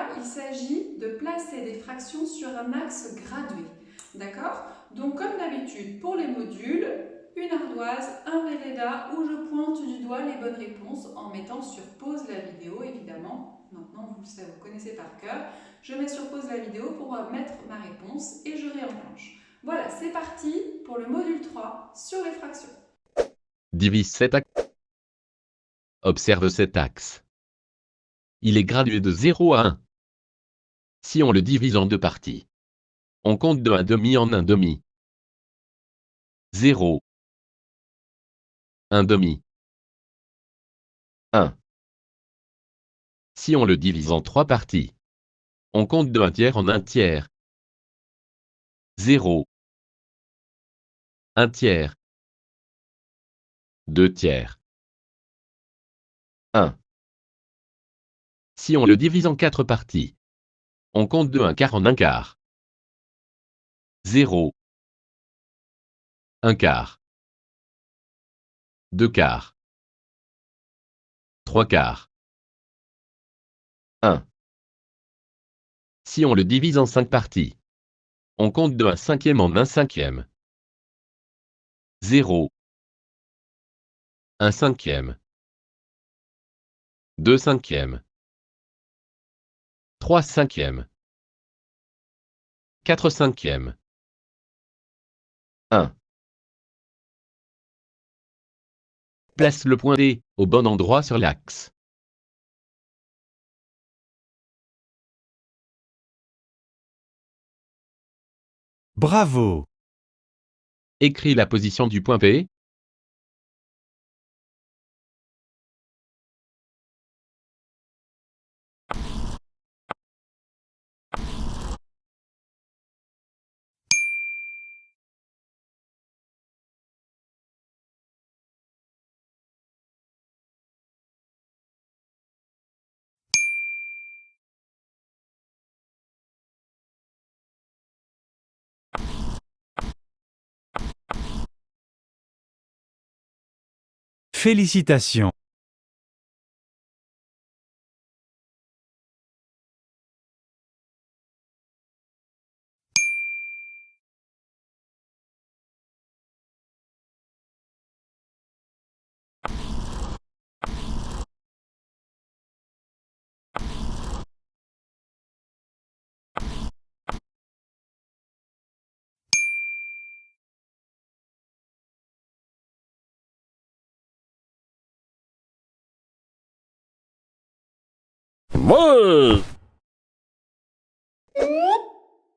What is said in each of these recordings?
là, il s'agit de placer des fractions sur un axe gradué. D'accord? Donc, comme d'habitude, pour les modules, une ardoise, un Velleda où je pointe du doigt les bonnes réponses en mettant sur pause la vidéo, évidemment. Maintenant, vous le savez, vous connaissez par cœur. Je mets sur pause la vidéo pour mettre ma réponse et je réenclenche. Voilà, c'est parti pour le module 3 sur les fractions. Divise cet axe. Observe cet axe. Il est gradué de 0 à 1. Si on le divise en deux parties, on compte de 1/2 en 1/2. 0, 1/2, 1. Si on le divise en trois parties, on compte de 1/3 en 1/3. 0, 1/3, 2/3, 1. Si on le divise en quatre parties, on compte de 1/4 en 1/4. 0, 1/4, 2/4, 3/4, 1. Si on le divise en cinq parties, on compte de 1/5 en 1/5. 0, 1/5, 2/5, 3/5, 4/5, 1. Place le point D au bon endroit sur l'axe. Bravo! Écris la position du point P. Félicitations!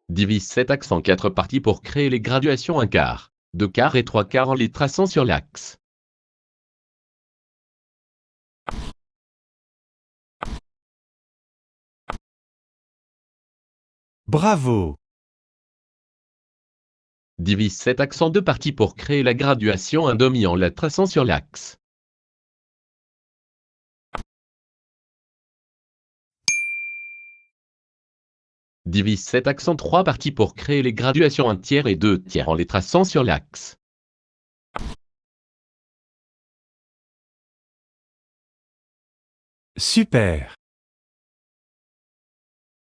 Divise cet axe en quatre parties pour créer les graduations 1/4, 2/4 et 3/4 en les traçant sur l'axe. Bravo! Divise cet axe en deux parties pour créer la graduation 1/2 en la traçant sur l'axe. Divise cet axe en trois parties pour créer les graduations 1/3 et 2/3 en les traçant sur l'axe. Super!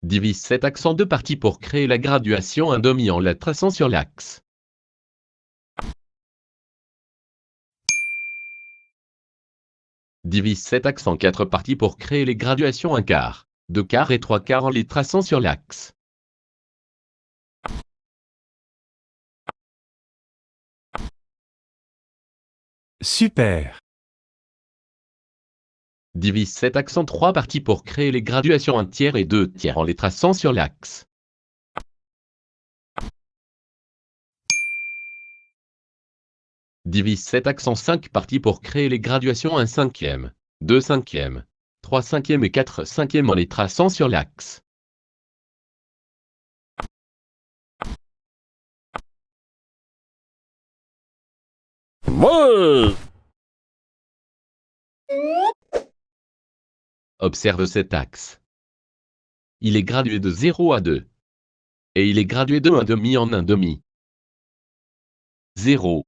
Divise cet axe en deux parties pour créer la graduation 1/2 en la traçant sur l'axe. Divise cet axe en quatre parties pour créer les graduations 1/4, 2/4 et 3/4 en les traçant sur l'axe. Super! Divise cet axe en trois parties pour créer les graduations 1/3 et 2/3 en les traçant sur l'axe. Divise cet axe en cinq parties pour créer les graduations 1/5, 2/5, 3/5 et 4/5 en les traçant sur l'axe. Observe cet axe. Il est gradué de 0 à 2. Et il est gradué de 1/2 en 1/2. 0,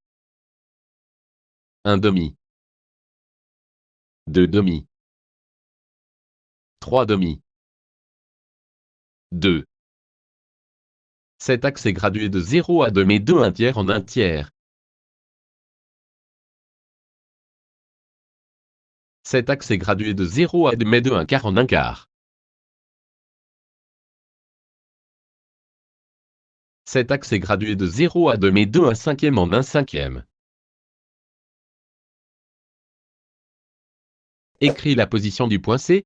1/2, 2/2, 3/2, 2. Cet axe est gradué de 0 à 2 mais 2 un tiers en 1 tiers. Cet axe est gradué de 0 à 2 mais 2 un quart en 1 quart. Cet axe est gradué de 0 à 2 mais 2 un cinquième en 1 cinquième. Écris la position du point C.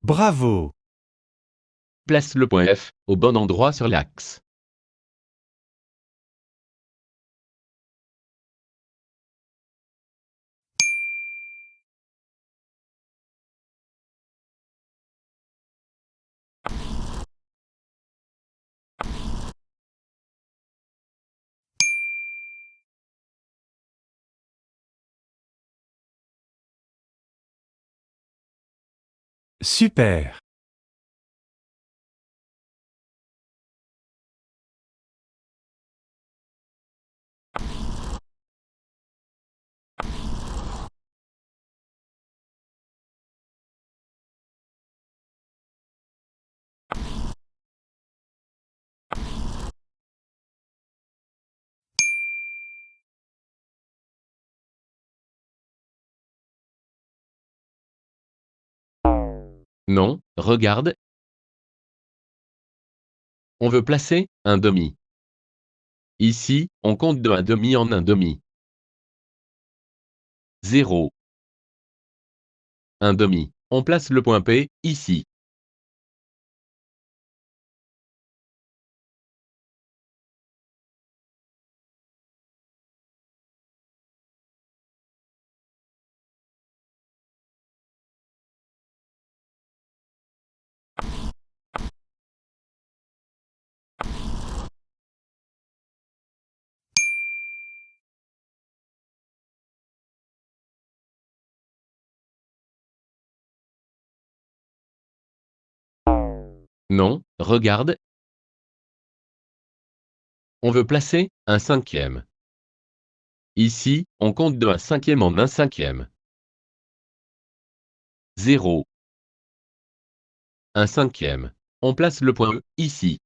Bravo. Place le point F au bon endroit sur l'axe. Super. Non, regarde. On veut placer un demi. Ici, on compte de 1 demi en 1 demi. 0. 1 demi. On place le point P, ici. Non, regarde. On veut placer un cinquième. Ici, on compte de 1 cinquième en 1 cinquième. 0. 1 cinquième. On place le point E, ici.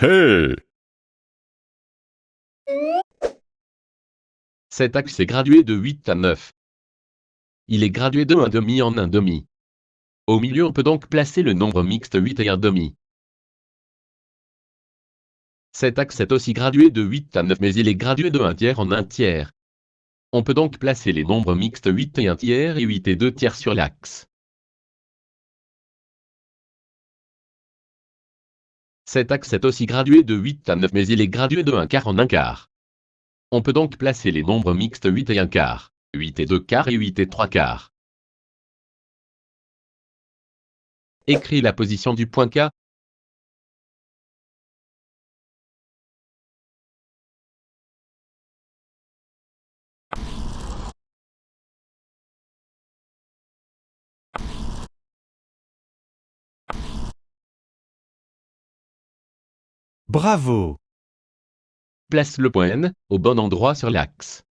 Hey. Cet axe est gradué de 8 à 9. Il est gradué de 1 demi en 1 demi. Au milieu on peut donc placer le nombre mixte 8 et 1 demi. Cet axe est aussi gradué de 8 à 9 mais il est gradué de 1 tiers en 1 tiers. On peut donc placer les nombres mixtes 8 et 1 tiers et 8 et 2 tiers sur l'axe. Cet axe est aussi gradué de 8 à 9 mais il est gradué de 1 quart en 1 quart. On peut donc placer les nombres mixtes 8 et 1 quart, 8 et 2 quarts et 8 et 3 quarts. Écris la position du point K. Bravo. Place le point N au bon endroit sur l'axe.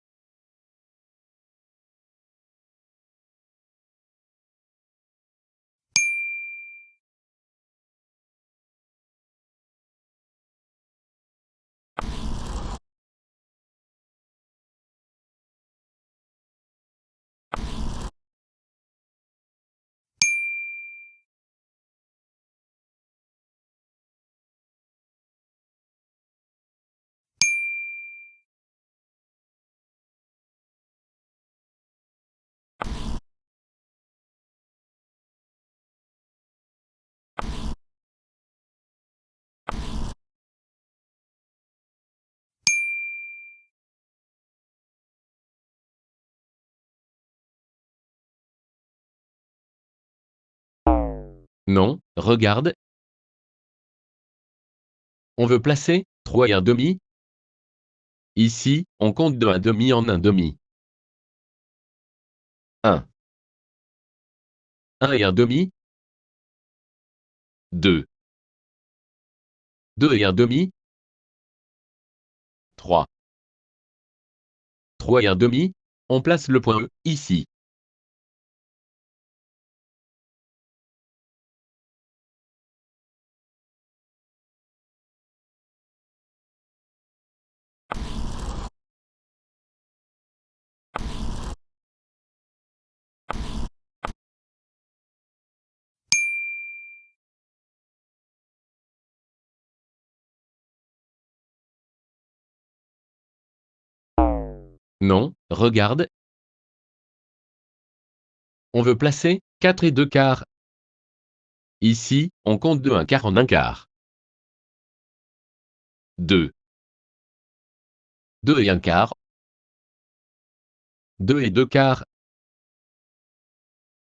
Non, regarde. On veut placer 3 et 1 demi. Ici, on compte de 1 demi en 1 demi. 1. 1 et 1 demi. 2. 2 et 1 demi. 3. 3 et 1 demi. On place le point E, ici. Non, regarde. On veut placer 4 et 2 quarts. Ici, on compte de 1 quart en 1 quart. 2. 2 et 1 quart. 2 et 2 quarts.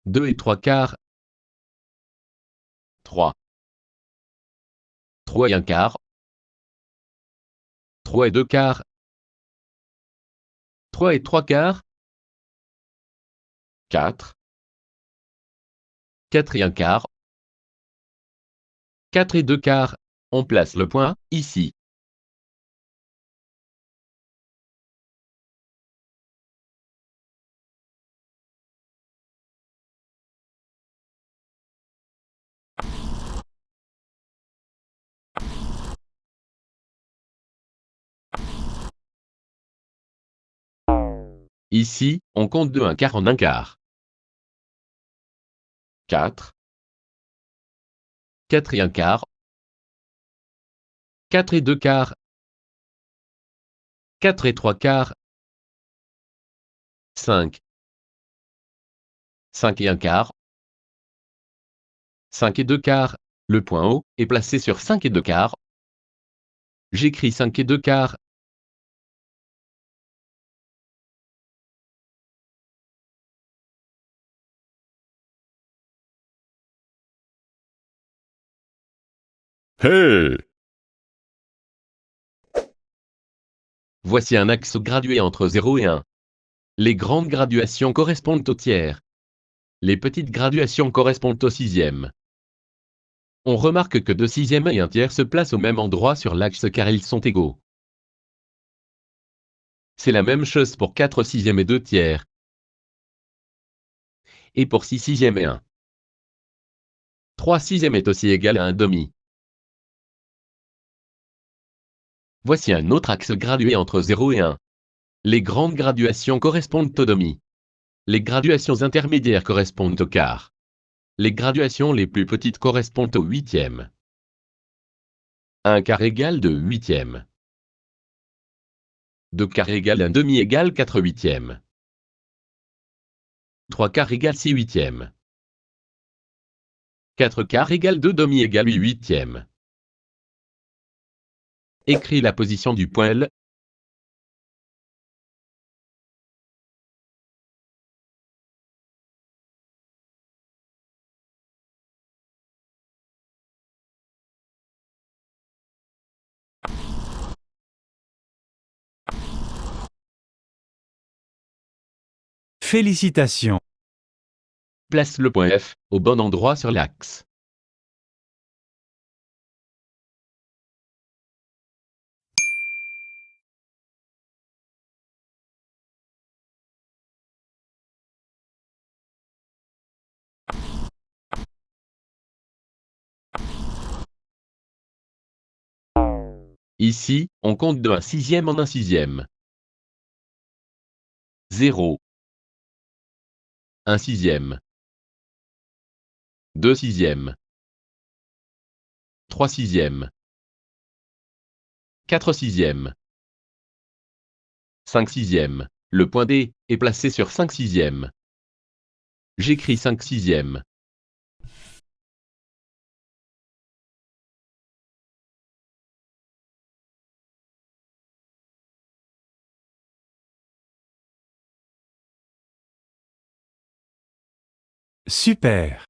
2 et 3 quarts. 3. 3 et 1 quart. 3 et 2 quarts. 3 et 3 quarts. 4. 4 et 1 quart. 4 et 2 quarts. On place le point, ici. Ici, on compte de 1 quart en 1 quart. 4. 4 et 1 quart. 4 et 2 quarts. 4 et 3 quarts. 5. 5 et 1 quart. 5 et 2 quarts. Le point O est placé sur 5 et 2 quarts. J'écris 5 et 2 quarts. Hey! Voici un axe gradué entre 0 et 1. Les grandes graduations correspondent au tiers. Les petites graduations correspondent au sixième. On remarque que 2 sixièmes et 1 tiers se placent au même endroit sur l'axe car ils sont égaux. C'est la même chose pour 4 sixièmes et 2 tiers. Et pour 6 sixièmes et 1. 3 sixièmes est aussi égal à 1 demi. Voici un autre axe gradué entre 0 et 1. Les grandes graduations correspondent au demi. Les graduations intermédiaires correspondent au quart. Les graduations les plus petites correspondent au huitième. Un quart égale 2 huitièmes. 2 quarts égale 1 demi égale 4 huitièmes. 3 quarts égale 6 huitièmes. 4 quarts égale 2 demi égale 8 huitièmes. Écris la position du point L. Félicitations. Place le point F au bon endroit sur l'axe. Ici, on compte de 1 sixième en 1 sixième. 0. 1 sixième. 2 sixièmes. 3 sixièmes. 4 sixièmes. 5 sixièmes. Le point D est placé sur 5 sixièmes. J'écris 5 sixièmes. Super.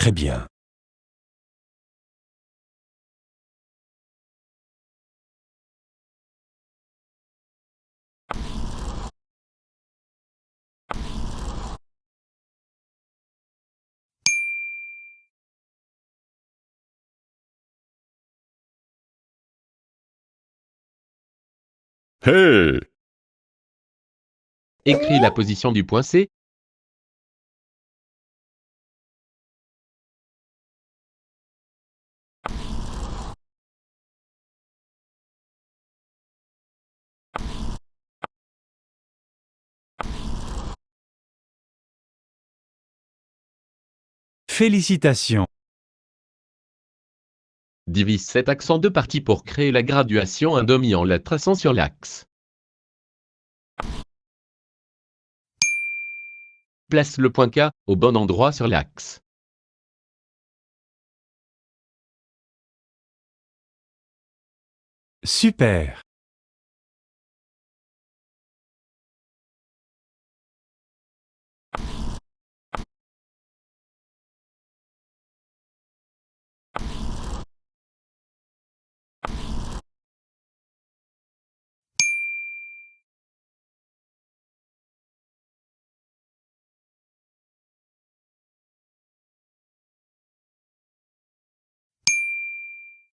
Très bien. Hey! Écris la position du point C. Félicitations. Divise cet axe en deux parties pour créer la graduation un demi en la traçant sur l'axe. Place le point K au bon endroit sur l'axe. Super.